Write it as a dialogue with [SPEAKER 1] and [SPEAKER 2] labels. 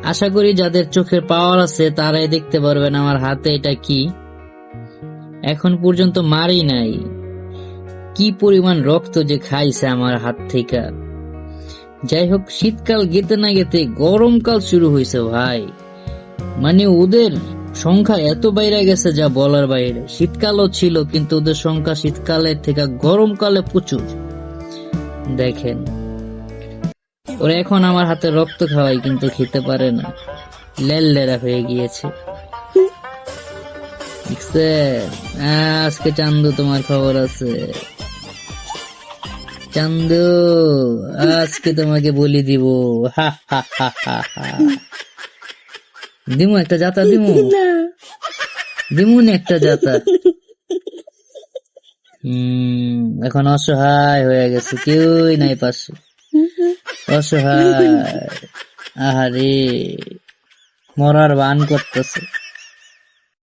[SPEAKER 1] আশা করি যাদের চোখের পাওয়ার আছে তারাই দেখতে পারবেন আমার হাতে এটা কি। এখন পর্যন্ত মারি নাই, কি পরিমাণ রক্ত যে খাইছে আমার হাত থেকে। যাই হোক, শীতকাল গেতে না গেতে গরমকাল শুরু হয়েছে ভাই। মানে ওদের সংখ্যা এত বাইরে গেছে যা বলার বাইরে। শীতকালও ছিল কিন্তু ওদের সংখ্যা শীতকালের থেকে গরমকালে প্রচুর। দেখেন, ওরা এখন আমার হাতে রক্ত খাওয়াই কিন্তু খেতে পারে না, লেললেরা হয়ে গিয়েছে। আজকে চান্দু তোমার খবর আছে। চান্দু, আজকে তোমাকে বলি দিব। হা হা হা হা হা। দিমু একটা জাতা, দিমু না একটা জাতা। এখন অসহায় হয়ে গেছে, কেউই নাই পাশে, অসহায়। আহারে, মরার বান করতেছে।